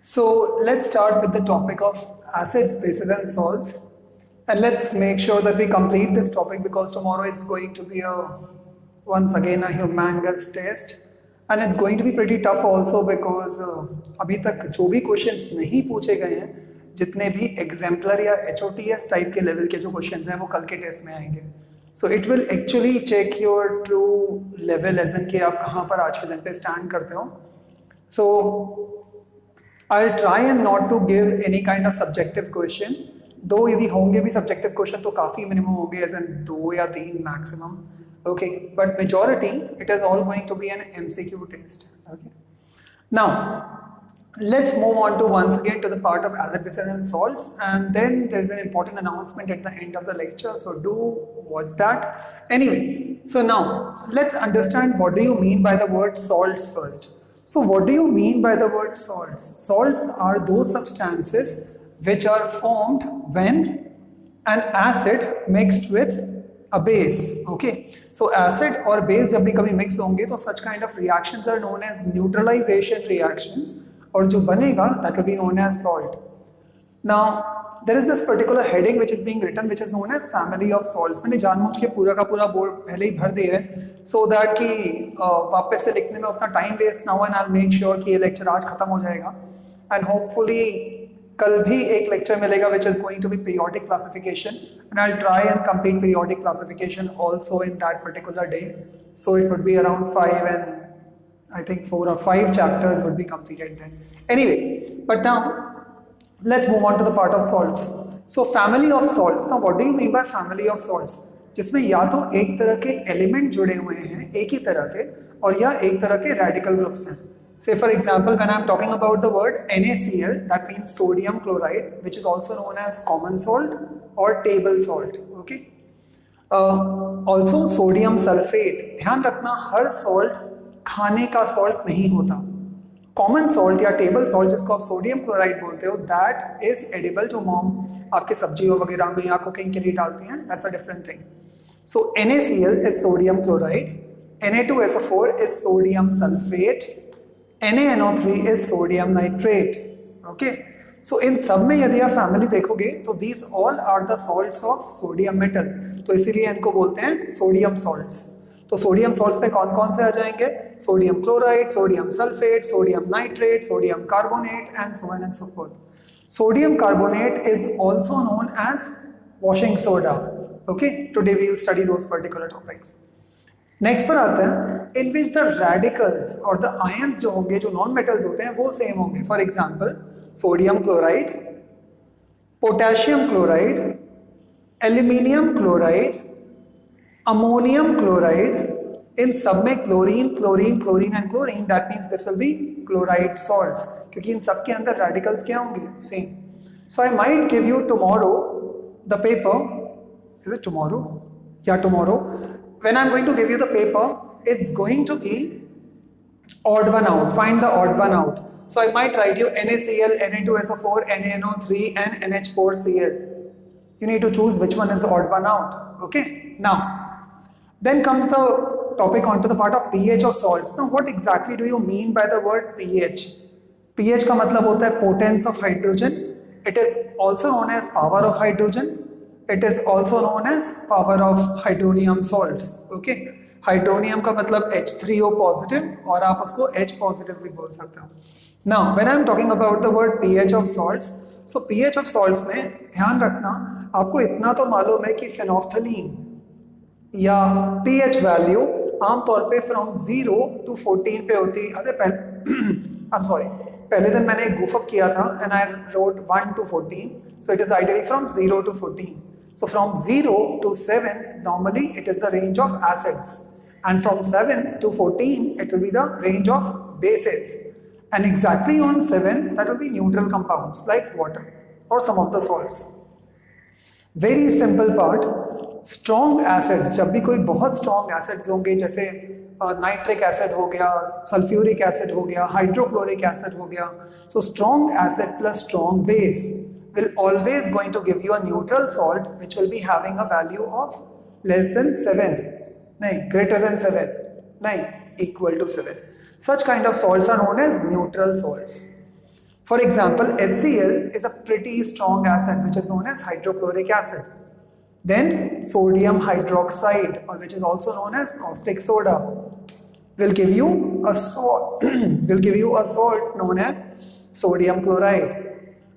So let's start with the topic of acids, bases, and salts. And let's make sure that we complete this topic because tomorrow it's going to be once again a humongous test. And it's going to be pretty tough also because अभी तक जो भी questions नहीं पूछे गए हैं, जितने भी एग्जाम्पलर या HOTS टाइप के लेवल के जो क्वेश्चंस हैं वो कल के टेस्ट में आएंगे. So it will actually check your true level as in कि आप कहाँ पर आज के दिन पे स्टैंड करते हो. सो I'll try and not to give any kind of subjective question. दो यदि होंगे भी subjective question तो काफ़ी minimum होंगे as in 2 या 3 maximum. Okay, but majority it is all going to be an MCQ test. Okay. Now let's move on to once again to the part of acid, bases and salts, and then there's an important announcement at the end of the lecture, so do watch that. Anyway, so now let's understand what do you mean by the word salts first. So what do you mean by the word salts? Salts are those substances which are formed when an acid mixed with a base. Okay, so acid or base जब भी कभी mix होंगे तो such kind of reactions are known as neutralization reactions, और जो बनेगा that will be known as salt. Now there is this particular heading which is being written which is known as family of salts. मैंने जानबूझ के पूरा का पूरा board पहले ही भर दिया है so that कि वापस से लिखने में उतना टाइम वेस्ट ना हो, and I'll make sure कि ये लेक्चर आज खत्म हो जाएगा and hopefully कल भी एक लेक्चर मिलेगा which is going to be periodic classification, and I'll try and complete periodic classification also in that particular day, so it would be around 5 and I think 4 or 5 chapters would be completed then. Anyway, but now let's move on to the part of salts. So family of salts. Now what do you mean by family of salts? जिसमें या तो एक तरह के element जुड़े हुए हैं एक ही तरह के, और या एक तरह के रेडिकल ग्रुप्स हैं. Say for example, when I'm talking about the word NaCl, that means sodium chloride, which is also known as common salt or table salt. Okay. Also sodium sulfate. ध्यान रखना हर सॉल्ट खाने का salt नहीं होता. Common salt या table salt जिसको आप sodium chloride बोलते हो, दैट इज एडिबल, जो मॉम आपके सब्जियों वगैरह में या कुकिंग के लिए डालती हैं, that's a different thing. So NaCl is sodium chloride, Na2SO4 is sodium sulphate, NaNO3 is sodium nitrate. Okay, so इन सब में यदि आप फैमिली देखोगे तो these all are the salts of sodium metal, तो इसीलिए इनको बोलते हैं सोडियम सॉल्ट्स. तो सोडियम सॉल्ट्स में कौन कौन से आ जाएंगे? Sodium chloride, sodium sulphate, sodium nitrate, sodium carbonate and so on and so forth. Sodium carbonate is also known as washing soda. Okay, today we will study those particular topics. Next पर आते हैं in which the radicals और the ions जो होंगे, जो non metals होते हैं, वो सेम होंगे. For example sodium chloride, potassium chloride, aluminium chloride, ammonium chloride, इन सब में chlorine chlorine chlorine and chlorine, that means this will be chloride salts, क्योंकि इन सब के अंदर रेडिकल्स क्या होंगे? Same. So I might give you tomorrow the paper. Is it tomorrow? या tomorrow when I am going to give you the paper, it's going to be odd one out. Find the odd one out. So I might write you NaCl, Na2SO4, NaNO3 and NH4Cl. You need to choose which one is the odd one out. Okay, now then comes the topic onto the part of pH of salts. Now what exactly do you mean by the word pH? pH का मतलब होता है potence of hydrogen. It is also known as power of hydrogen. It is also known as power of hydronium salts. Okay, hydronium का मतलब H3O positive, और आप उसको H positive भी बोल सकते हो. Now when I am talking about the word pH of salts, so pH of salts में ध्यान रखना, आपको इतना तो मालूम है कि फेनोफ्थलीन या pH वैल्यू आमतौर पे फ्रॉम 0 to 14 पे होती है. अरे पहले दिन मैंने एक goof up किया था and I wrote 1 to 14, so it is ideally from 0 to 14. So from 0 to 7 normally it is the range of acids, and from 7 to 14 it will be the range of bases, and exactly on 7 that will be neutral compounds like water or some of the salts. Very simple part. Strong acids, जब भी कोई बहुत strong acids होंगे, जैसे nitric acid हो गया, sulphuric acid हो गया, हाइड्रोक्लोरिक एसिड हो गया, so strong acid plus strong base will always going to give you a neutral salt which will be having a value of less than 7, nahin, greater than 7, nahin, equal to 7. Such kind of salts are known as neutral salts. For example, HCl is a pretty strong acid which is known as hydrochloric acid. Then sodium hydroxide, or which is also known as caustic soda, will give you a salt will give you a salt known as sodium chloride.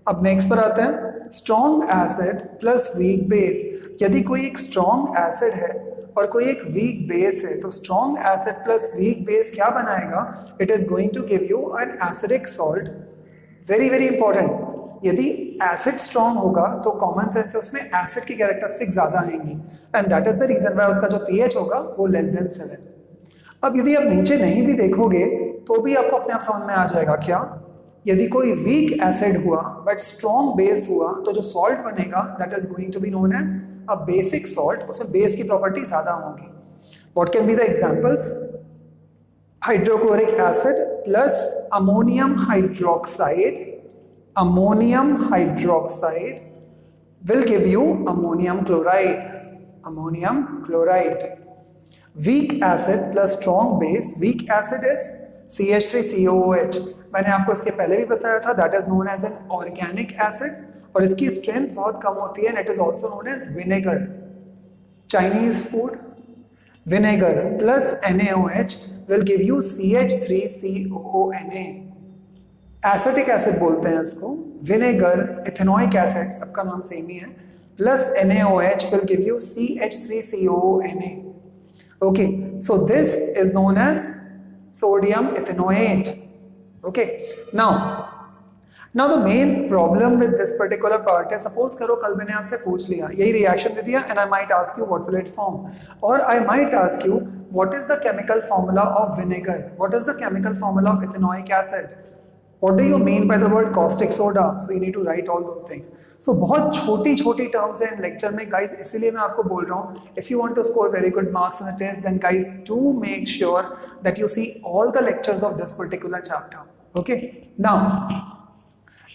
अब next पर आते हैं, strong acid plus weak base. यदि कोई एक strong acid है और कोई एक वीक बेस है, तो strong acid plus weak base क्या बनाएगा? It is going to give you an acidic salt. Very very important, यदि एसिड स्ट्रॉन्ग होगा तो कॉमन सेंस उसमें एसिड की कैरेक्टरिस्टिक ज्यादा आएंगी, and that is the reason why उसका जो पीएच होगा वो लेस देन 7. अब यदि आप नीचे नहीं भी देखोगे तो भी आपको अपने आप समझ में आ जाएगा. क्या? यदि कोई वीक एसिड हुआ बट स्ट्रॉन्ग बेस हुआ तो जो सॉल्ट बनेगा that is going to be known as a basic salt. उसमें बेस की प्रॉपर्टी ज्यादा होगी. What can be the examples? Hydrochloric acid plus ammonium hydroxide. Ammonium hydroxide will give you ammonium chloride. Ammonium chloride. Weak acid plus strong base. Weak acid is CH3COOH. मैंने आपको इसके पहले भी बताया था, that is known as an organic acid, और इसकी strength बहुत कम होती है, and it is also known as vinegar. Chinese food. Vinegar plus NaOH will give you CH3COONA. Acetic acid बोलते हैं इसको. विनेगर, इथेनोइक एसिड, सबका नाम सेम ही है, plus NaOH will give you CH3COONA. Okay, so this is known as sodium ethanoate. Okay, now the main problem with this particular part is, suppose करो कल मैंने आपसे पूछ लिया, यही रिएक्शन दे दिया, and I might ask you what will it form, or I might ask you what is the chemical formula of vinegar, what is the chemical formula of ethanoic acid, what do you mean by the word caustic soda, so you need to write all those things. So बहुत छोटी छोटी terms हैं lecture में guys, इसीलिए मैं आपको बोल रहा हूँ, if you want to score very good marks in a test, then guys do make sure that you see all the lectures of this particular chapter. Okay, now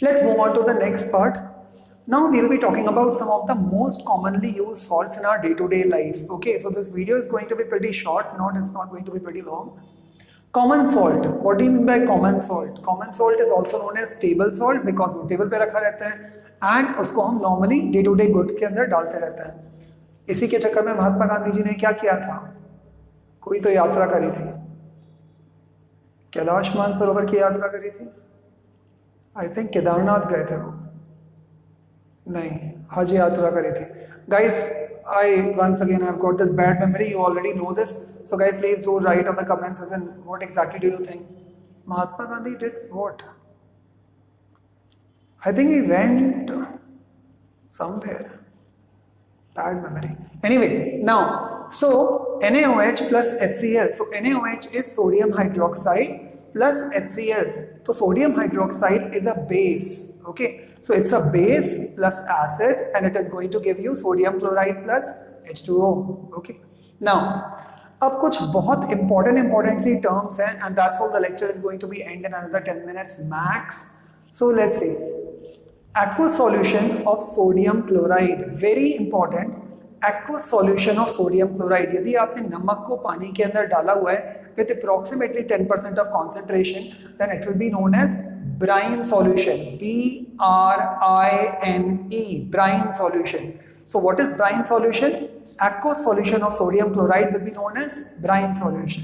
let's move on to the next part. Now we will be talking about some of the most commonly used salts in our day-to-day life. Okay, so this video is going to be pretty short, it's not going to be pretty long. Common salt. What do you mean by common salt? Common salt is also known as table salt because वो table पे रखा रहता है, and उसको हम normally day-to-day goods के अंदर डालते रहते हैं. इसी के चक्कर में महात्मा गांधी जी ने क्या किया था? कोई तो यात्रा करी थी, कैलाश मानसरोवर की यात्रा करी थी. आई थिंक केदारनाथ गए थे वो, नहीं, हज यात्रा करी थी. Guys, once again I've got this bad memory, you already know this, so guys please do write on the comment section what exactly do you think Mahatma Gandhi did. What? I think he went somewhere. Bad memory. Anyway, now so NaOH plus HCl. So NaOH is sodium hydroxide plus HCl. So sodium hydroxide is a base. Okay, so it's a base plus acid, and it is going to give you sodium chloride plus H2O. Okay, now अब कुछ बहुत important सी terms हैं, and that's all the lecture is going to be end in another 10 minutes max. So let's see, aqueous solution of sodium chloride, very important. Aqueous solution of sodium chloride, यदि आपने नमक को पानी के अंदर डाला हुआ है with approximately 10% of concentration, then it will be known as brine solution. B-R-I-N-E, brine solution. So what is brine solution? Aqueous solution of sodium chloride will be known as brine solution.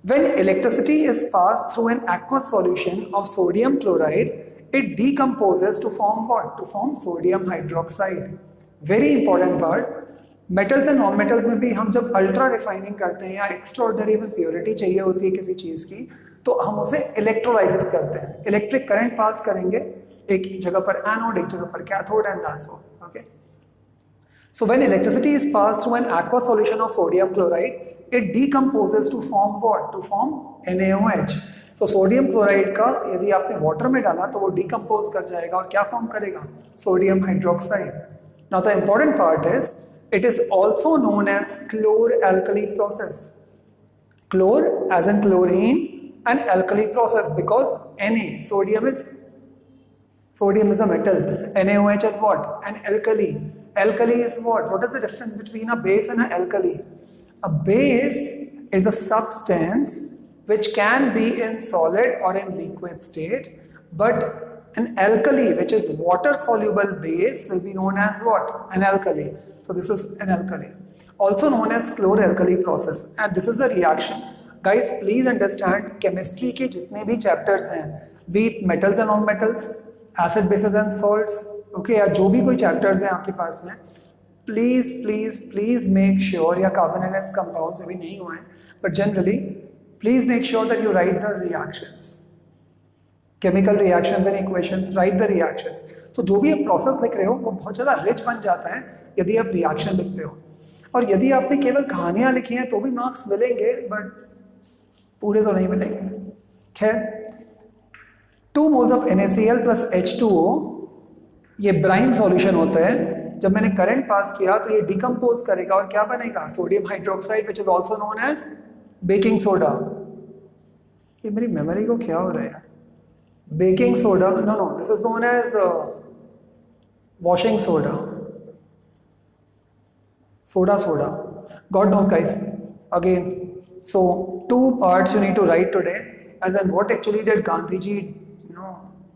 When electricity is passed through an aqueous solution of sodium chloride, it decomposes to form what? To form sodium hydroxide. Very important part. Metals and non metals में भी हम जब ultra refining करते हैं या extraordinary में purity चाहिए होती है किसी चीज़ की, तो हम उसे इलेक्ट्रोलाइसिस करते हैं. इलेक्ट्रिक करंट पास करेंगे, एक जगह पर एनोड, एक जगह पर cathode, and that's all. Okay, so when electricity is pass through an aqueous solution of sodium chloride, it decomposes to form what? To form NaOH. So sodium chloride का यदि आपने वाटर में डाला तो वो डिकम्पोज कर जाएगा और क्या फॉर्म करेगा? Sodium hydroxide. Now the important part is, it is also known as chlor-alkali process. Chlor as in chlorine, and alkali process because Na, sodium is a metal. NaOH is what? An alkali. Alkali is what? What is the difference between a base and an alkali? A base is a substance which can be in solid or in liquid state, but an alkali which is water soluble base will be known as what? An alkali. So this is an alkali, also known as chloralkali process, and this is a reaction. Guys, please understand, chemistry के जितने भी chapters हैं, be it metals and non-metals, acid bases and salts, okay, या जो भी कोई chapters हैं आपके पास में, please please please make sure, या carbon-enhanced compounds अभी नहीं हुए हैं, but generally please make sure that you write the reactions, chemical reactions and equations, write the reactions. तो जो भी आप process लिख रहे हो वो बहुत ज़्यादा rich बन जाता है यदि आप reaction लिखते हो, और यदि आपने केवल कहानियाँ लिखी हैं तो भी मार्क्स मिलेंगे, बट पूरे तो नहीं मिलेंगे. खैर, 2 moles of NaCl plus H2O, ये ब्राइन सॉल्यूशन होता है. जब मैंने करंट पास किया तो ये डिकम्पोज करेगा और क्या बनेगा? Sodium hydroxide, which is also known as baking soda. ये मेरी मेमोरी को क्या हो रहा है? Baking soda, no no, this is known as washing soda, soda. God knows, guys. Again, so 2 parts you need to write today, as in what actually did Gandhiji,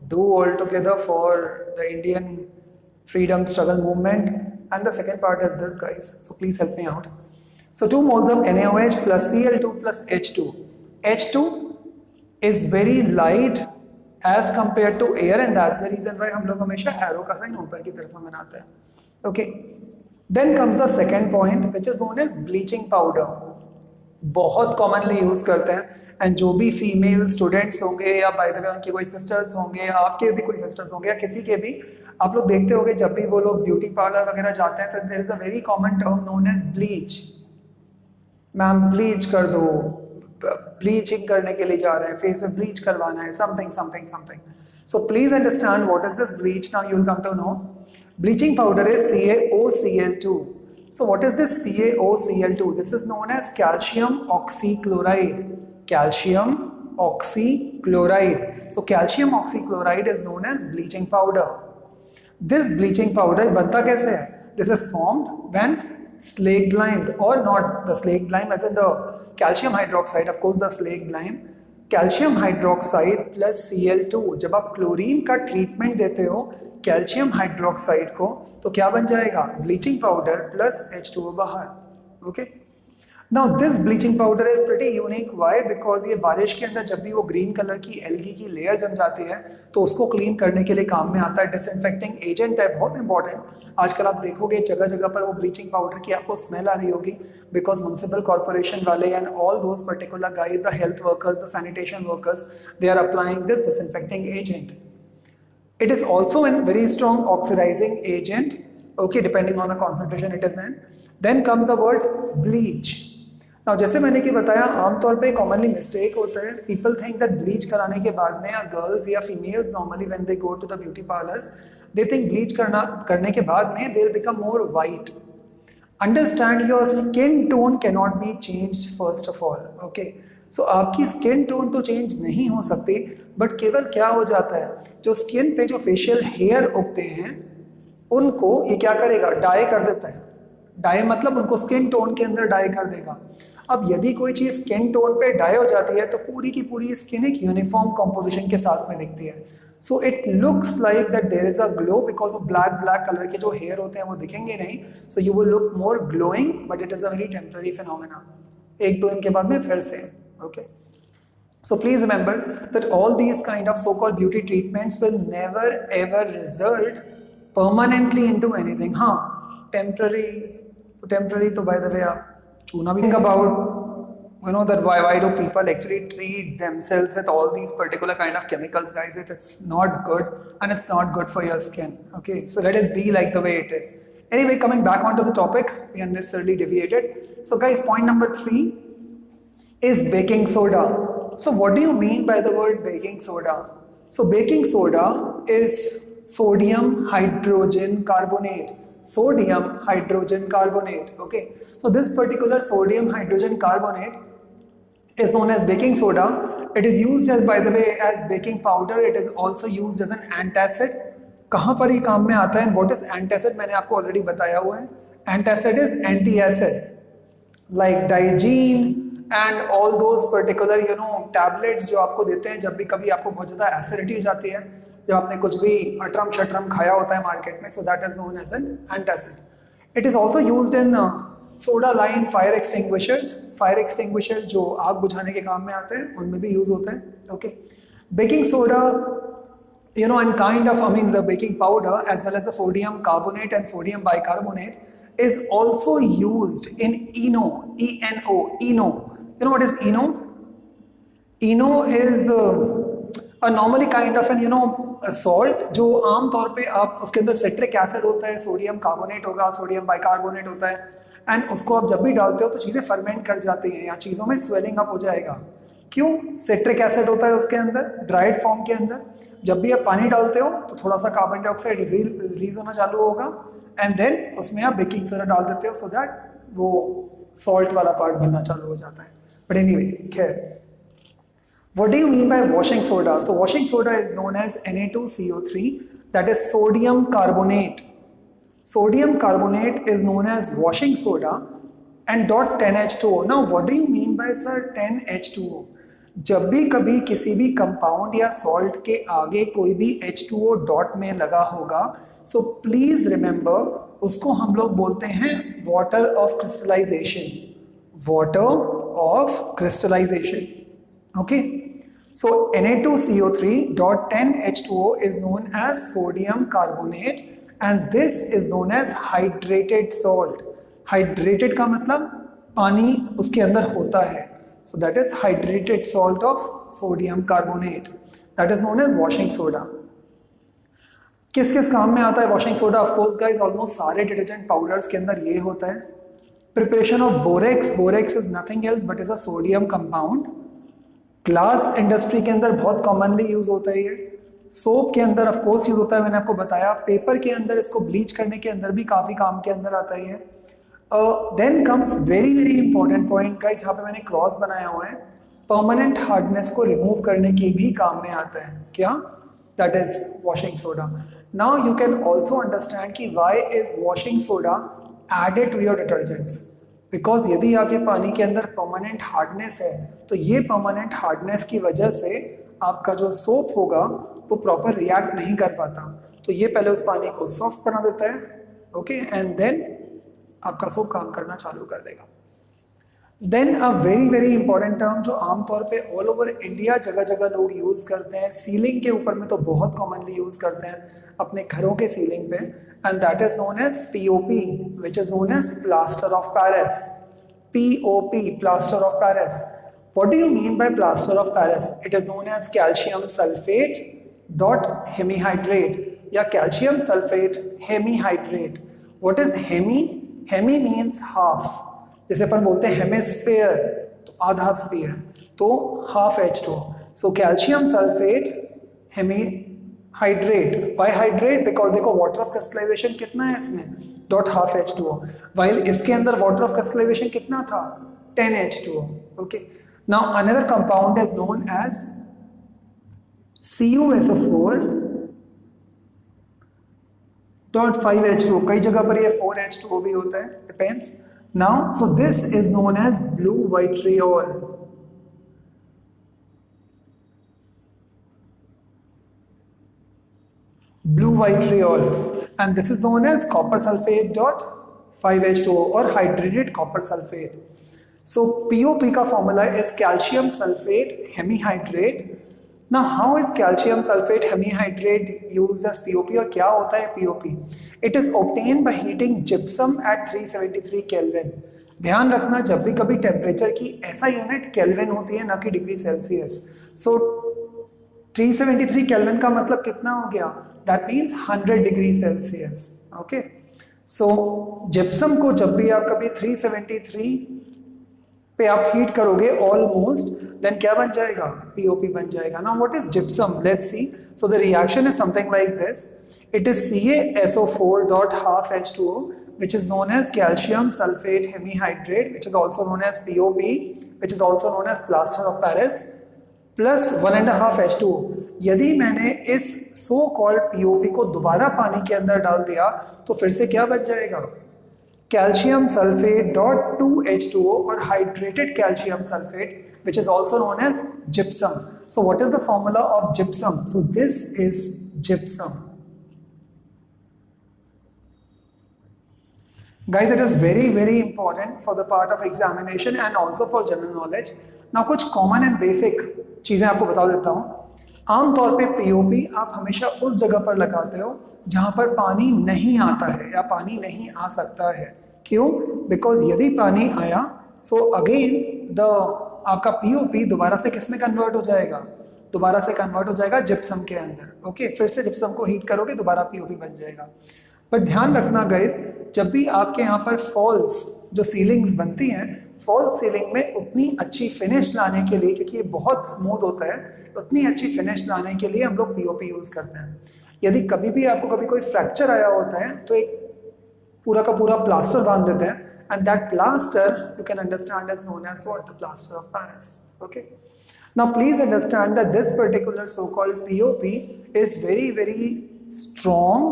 do altogether for the Indian freedom struggle movement, and the second part is this, guys. So please help me out. So 2 moles of NaOH plus Cl2 plus H2. H2 is very light as compared to air, and that's the reason why हम लोग हमेशा arrow का sign ऊपर की तरफ बनाते हैं. Okay. Then comes the second point, which is known as bleaching powder. बहुत कॉमनली यूज करते हैं, एंड जो भी फीमेल स्टूडेंट्स होंगे या बाय द वे उनके कोई सिस्टर्स होंगे, आपके भी कोई सिस्टर्स होंगे या किसी के भी, आप लोग देखते होंगे जब भी वो लोग ब्यूटी पार्लर वगैरह जाते हैं तो there is a very common term known as bleach. Ma'am bleach कर दो, ब्लीचिंग करने के लिए जा रहे हैं, फेस में ब्लीच करवाना है, something. So please understand what is this bleach. Now you will come to know. Bleaching powder is CaOCl2. So what is this CaOCl2? This is known as calcium oxychloride. Calcium oxychloride. So calcium oxychloride is known as bleaching powder. This bleaching powder बनता कैसे है? This is formed when slaked lime, or not the slaked lime as in the calcium hydroxide, of course the slaked lime. Calcium hydroxide plus Cl2, जब आप chlorine का treatment देते हो calcium hydroxide को तो क्या बन जाएगा? ब्लीचिंग पाउडर प्लस H2O बाहर. Okay, now this bleaching powder is pretty unique. Why? Because ये बारिश के अंदर जब भी वो ग्रीन कलर की एल्गी की लेयर जम जाती है तो उसको क्लीन करने के लिए काम में आता है. डिसइंफेक्टिंग एजेंट है, बहुत इंपॉर्टेंट. आजकल आप देखोगे जगह जगह पर वो ब्लीचिंग पाउडर की आपको स्मेल आ रही होगी, बिकॉज म्युनिसिपल कॉर्पोरेशन वाले and all those particular guys, the health workers, the sanitation workers, they are applying this disinfecting agent. It is also a very strong oxidizing agent, okay, depending on the concentration it is in. Then comes the word bleach. Now, जैसे मैंने कि बताया, आमतौर पे commonly mistake होता है. People think that bleach कराने के बाद में, या girls या females normally when they go to the beauty parlors, they think bleach करने के बाद में they'll become more white. Understand, your skin tone cannot be changed first of all, okay. So आपकी स्किन टोन तो change नहीं हो सकती, but केवल क्या हो जाता है, जो स्किन पे जो फेशियल हेयर उगते हैं उनको ये क्या करेगा? डाई कर देता है. डाई मतलब उनको स्किन टोन के अंदर डाई कर देगा. अब यदि कोई चीज़ स्किन टोन पे डाई हो जाती है तो पूरी की पूरी स्किन एक यूनिफॉर्म कॉम्पोजिशन के साथ में दिखती है. So it looks like that there is a glow, because of black colour के जो हेयर होते हैं वो दिखेंगे नहीं. So you will look more glowing, but it is a very temporary phenomena. 1-2 दिन के बाद में फिर से. Okay, so please remember that all these kind of so-called beauty treatments will never ever result permanently into anything. हाँ, temporary तो by the way आप चूना भी. Think about, you know, that why do people actually treat themselves with all these particular kind of chemicals, guys? It's not good, and it's not good for your skin. Okay, so let it be like the way it is. Anyway, coming back onto the topic, we unnecessarily deviated. So guys, point number 3 is baking soda. So what do you mean by the word baking soda? So baking soda is sodium hydrogen carbonate. Sodium hydrogen carbonate. Okay, so this particular sodium hydrogen carbonate is known as baking soda. It is used as, by the way, as baking powder. It is also used as an antacid. कहाँ पर ये काम में आता है? What is antacid? मैंने आपको already बताया हुआ है. Antacid is anti-acid, like Diagene and all those particular, you know, tablets जो आपको देते हैं जब भी कभी आपको बहुत ज़्यादा एसिडिटी हो जाती है, जब आपने कुछ भी अटरम शटरम खाया होता है मार्केट में, so that is known as an antacid. It is also used in soda line fire extinguishers. Fire extinguisher जो आग बुझाने के काम में आते हैं उनमें भी यूज होता है। Okay, baking soda, you know, and kind of, I mean, the baking powder as well as the sodium carbonate and sodium bicarbonate is also used in ENO, ENO, ENO. You know what is ENO? ENO is a normally kind of an, you know, a salt जो आम तौर पे आप उसके अंदर citric acid होता है, sodium carbonate होगा, सोडियम बाइकार्बोनेट होता है, एंड उसको आप जब भी डालते हो तो चीज़ें फर्मेंट कर जाती हैं या चीज़ों में स्वेलिंग अप हो जाएगा। क्यों? सिट्रिक एसिड होता है उसके अंदर, ड्राइड फॉर्म के अंदर। जब भी आप पानी डालते हो तो थोड़ा सा कार्बन डाइऑक्साइड रिलीज होना चालू होगा, एंड देन उसमें आप बेकिंग सोडा डाल देते हो सो दैट वो सॉल्ट वाला पार्ट बनना चालू हो जाता है। बट एनीवे, खैर, what do you mean by washing soda? So washing soda is known as Na2CO3, that is sodium carbonate. Sodium carbonate is known as washing soda and dot 10H2O. Now what do you mean by sir 10H2O? जब भी कभी किसी भी compound या salt के आगे कोई भी H2O डॉट में लगा होगा, सो प्लीज रिमेंबर उसको हम लोग बोलते हैं water of crystallization, water of crystallization. Okay, so Na2CO3 dot 10H2O is known as sodium carbonate and this is known as hydrated salt. Hydrated का मतलब पानी उसके अंदर होता है, so that is hydrated salt of sodium carbonate, that is known as washing soda. किस किस काम में आता है washing soda? Of course guys, almost सारे डिटर्जेंट पाउडर्स के अंदर ये होता है। Preparation of borax, borax is nothing else but is a sodium compound. Glass industry के अंदर बहुत कॉमनली यूज होता है ये। सोप के अंदर ऑफ कोर्स यूज होता है, मैंने आपको बताया। पेपर के अंदर, इसको ब्लीच करने के अंदर भी काफी काम के अंदर आता है। Then comes very very important point guys, यहाँ पे मैंने क्रॉस बनाया हुआ है। परमानेंट हार्डनेस को रिमूव करने के भी काम में आता है। क्या? That is washing soda. Now you can also understand कि why is washing soda added to your detergents, because यदि आपके पानी के अंदर परमानेंट हार्डनेस है तो ये परमानेंट हार्डनेस की वजह से आपका जो सोप होगा वो प्रॉपर रिएक्ट नहीं कर पाता, तो ये पहले उस पानी को सॉफ्ट बना देता है। ओके, एंड देन आपका सोप काम करना चालू कर देगा। Then a very very important term जो आमतौर पे ऑल ओवर इंडिया जगह जगह लोग यूज करते हैं, सीलिंग के ऊपर में तो बहुत कॉमनली यूज करते हैं अपने घरों के सीलिंग पे, and that is known as POP, which is known as plaster of Paris. POP, plaster of Paris. What do you mean by plaster of Paris? It is known as calcium sulfate dot hemihydrate या calcium sulfate hemihydrate. What is hemi? Hemi means half. जैसे अपन बोलते हैं hemisphere, तो आधा sphere, तो half H2O. So calcium sulfate hemihydrate. Why hydrate? Because देखो water of crystallization कितना है इसमें? dot half H2O. While इसके अंदर water of crystallization कितना था? 10H2O. Okay. Now another compound is known as CuSO4 dot 5H2O. कई जगह पर ये 4H2O भी होता है, depends. Now so this is known as blue vitriol. Blue vitriol, and this is known as copper sulfate dot 5H2O or hydrated copper sulfate. So POP का formula is calcium sulfate hemihydrate. Now how is calcium sulfate hemihydrate used as POP और क्या होता है POP? It is obtained by heating gypsum at 373 Kelvin. ध्यान रखना, जब भी कभी टेम्परेचर की ऐसा यूनिट केल्विन होती है, ना कि डिग्री सेल्सियस। सो 373 केल्विन का मतलब कितना हो गया? That means 100 degree Celsius. Okay, so gypsum को जब भी आप कभी 373 पे आप हीट करोगे ऑलमोस्ट, देन क्या बन जाएगा? POP बन जाएगा। Now what is gypsum? Let's see. So the reaction is something like this. It is CaSO4 dot half H2O, which is known as calcium sulfate hemihydrate, which is also known as POP, which is also known as plaster of Paris, plus 1.5 H2O. यदि मैंने इस so called POP को दोबारा पानी के अंदर डाल दिया तो फिर से क्या बच जाएगा? कैल्शियम सल्फेट डॉट 2H2O और hydrated calcium sulphate, which is also known as gypsum. So what is the formula of gypsum? So this is gypsum. Guys, it is very important for the part of examination and also for general knowledge. Now कुछ common and basic चीजें आपको बता देता हूँ. आमतौर पे POP आप हमेशा उस जगह पर लगाते हो जहां पर पानी नहीं आता है या पानी नहीं आ सकता है. क्यों? बिकॉज यदि पानी आया सो अगेन द आपका पीओपी दोबारा से किस में कन्वर्ट हो जाएगा? दोबारा से कन्वर्ट हो जाएगा जिप्सम के अंदर. ओके, फिर से जिप्सम को हीट करोगे दोबारा पीओपी बन जाएगा. पर ध्यान रखना गाइस, जब भी आपके यहाँ पर फॉल्स जो सीलिंग्स बनती हैं, फॉल्स सीलिंग में उतनी अच्छी फिनिश लाने के लिए, क्योंकि ये बहुत स्मूथ होता है, उतनी अच्छी फिनिश लाने के लिए हम लोग पीओपी यूज करते हैं. यदि कभी भी आपको कभी कोई फ्रैक्चर आया होता है तो एक पूरा का पूरा प्लास्टर बांध देते हैं, and that plaster you can understand as known as what? The plaster of Paris. Okay, now please understand that this particular so called POP is very strong.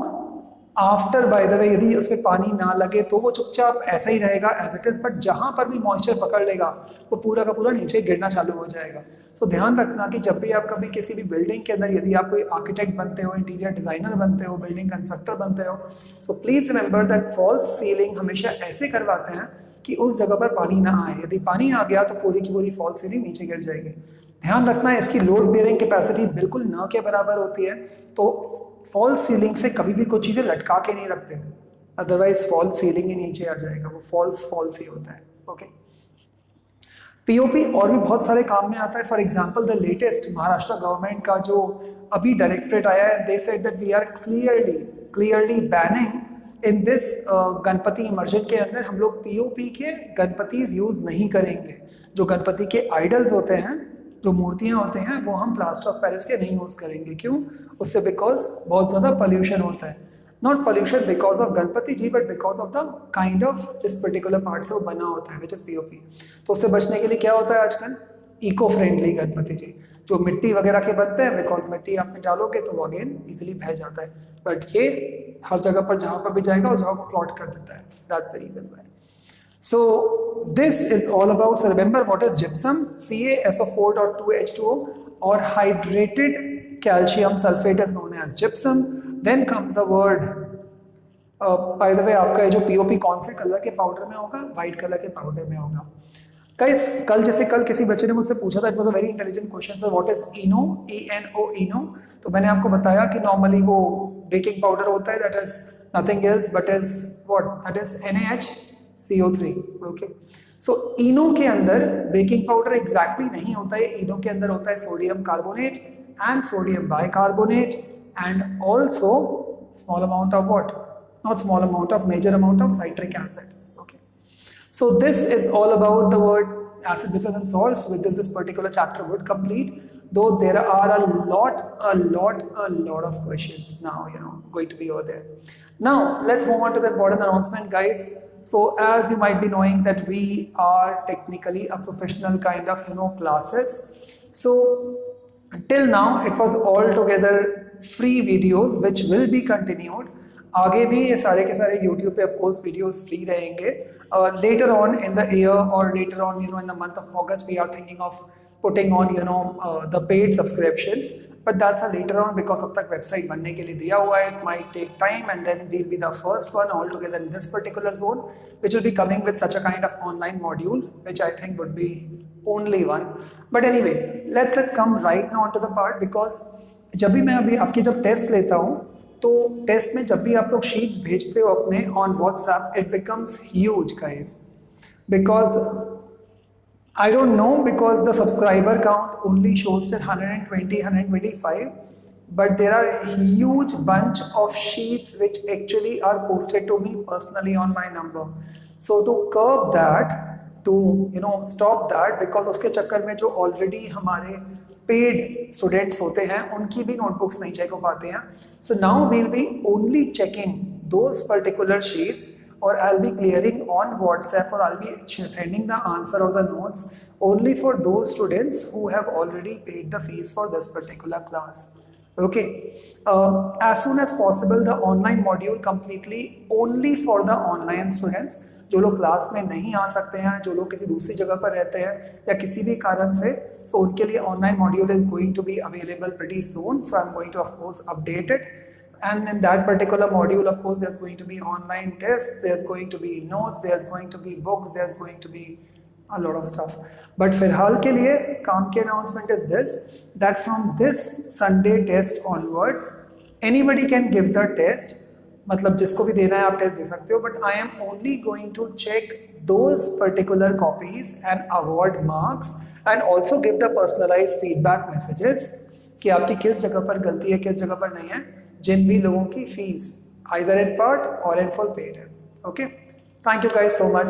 After by the way, यदि उसमें पानी ना लगे तो वो चुपचाप ऐसा ही रहेगा एज इट इज, बट जहां पर भी मॉइस्चर पकड़ लेगा वो पूरा का पूरा नीचे गिरना चालू हो जाएगा. सो ध्यान रखना कि जब भी आप कभी किसी भी बिल्डिंग के अंदर, यदि आप कोई आर्किटेक्ट बनते हो, इंटीरियर डिजाइनर बनते हो, बिल्डिंग कंस्ट्रक्टर बनते हो, so please remember that false ceiling हमेशा ऐसे करवाते हैं कि उस जगह पर पानी ना आए. यदि पानी आ गया तो पूरी की पूरी फॉल्स सीलिंग नीचे गिर जाएगी. ध्यान रखना है इसकी लोड बेयरिंग कैपेसिटी बिल्कुल न के बराबर होती है. तो फॉल्स सीलिंग से कभी भी कोई चीजें लटका के नहीं रखते हैं, अदरवाइज फॉल्स सीलिंग ही नीचे आ जाएगा. वो फॉल्स ही होता है. ओके, पीओपी और भी बहुत सारे काम में आता है. For example the latest Maharashtra government का जो अभी डायरेक्टरेट आया है, they said that we are clearly banning in this Ganpati immersion के अंदर हम लोग पीओपी के गणपतिज यूज नहीं करेंगे. जो गणपति के आइडल्स होते हैं, जो मूर्तियां होते हैं, वो हम प्लास्टर ऑफ पेरिस के नहीं यूज करेंगे. क्यों? उससे बिकॉज बहुत ज्यादा पोल्यूशन होता है. Not pollution because of Ganpati ji, but because of the kind of जिस पर्टिकुलर पार्ट से वो बना होता है, विच इज पीओपी. तो उससे बचने के लिए क्या होता है आजकल? इको फ्रेंडली गणपति जी जो मिट्टी वगैरह के बनते हैं, बिकॉज मिट्टी आप में डालोगे तो वो अगेन इजिली बह जाता है. बट ये हर जगह पर जहां पर भी जाएगा उस जगह को प्लॉट कर देता है. That's the reason why. So this is all about, so remember what is gypsum? CaSO4.2H2O or hydrated calcium sulfate is known as gypsum. Then comes the word, by the way, आपका ये जो POP कौन से colour के powder में होगा? White colour के powder में होगा. गाइस, कल किसी बच्चे ने मुझसे पूछा था, it was a very intelligent question, sir what is Eno? ENO, इनो. तो मैंने आपको बताया कि नॉर्मली वो बेकिंग पाउडर होता है, that is nothing else but is what? That is NaHCO3. Okay, so Eno के अंदर बेकिंग पाउडर एग्जैक्टली नहीं होता है. इनो के अंदर होता है sodium carbonate and sodium bicarbonate and also small amount of what? Not small amount of, major amount of citric acid. Okay, so this is all about the word acid, bases and salts. With this particular chapter would complete, though there are a lot of questions now, going to be over there. Now let's move on to the important announcement, guys. So as you might be knowing that we are technically a professional kind of classes. So till now it was all together free videos which will be continued. आगे भी ये सारे के सारे YouTube पे of course videos free रहेंगे. Later on in the year or later on in the month of August we are thinking of putting on the paid subscriptions, but that's a later on because अब तक website बनने के लिए दिया हुआ है. It might take time and then we'll be the first one altogether in this particular zone which will be coming with such a kind of online module which I think would be only one. But anyway, let's come right now onto the part, because जब भी मैं अभी आपकी जब test लेता हूँ तो test में जब भी आप लोग शीट्स भेजते हो अपने on WhatsApp, it becomes huge guys, because I don't know, because the subscriber count only shows that 120, 125, but there are huge bunch of sheets which actually are posted to me personally on my number. So to curb that, to stop that, because उसके चक्कर में जो already हमारे paid students होते हैं उनकी भी notebooks नहीं check हो पाते हैं. So now we'll be only checking those particular sheets, or I'll be clearing on WhatsApp, or I'll be sending the answer or the notes only for those students who have already paid the fees for this particular class. Okay, as soon as possible the online module completely only for the online students. जो लोग class में नहीं आ सकते हैं, जो लोग किसी दूसरी जगह पर रहते हैं या किसी भी कारण से, so उनके लिए online module is going to be available pretty soon, so I'm going to of course update it. And in that particular module, of course, there's going to be online tests, there's going to be notes, there's going to be books, there's going to be a lot of stuff. But फिलहाल के लिए काम की announcement is this, that from this Sunday test onwards, anybody can give the test. मतलब जिसको भी देना है आप टेस्ट दे सकते हो, but I am only going to check those particular copies and award marks and also give the personalized feedback messages कि आपकी किस जगह पर गलती है, किस जगह पर नहीं है, जिन भी लोगों की fees either in part or in full paid है. Okay, thank you guys so much.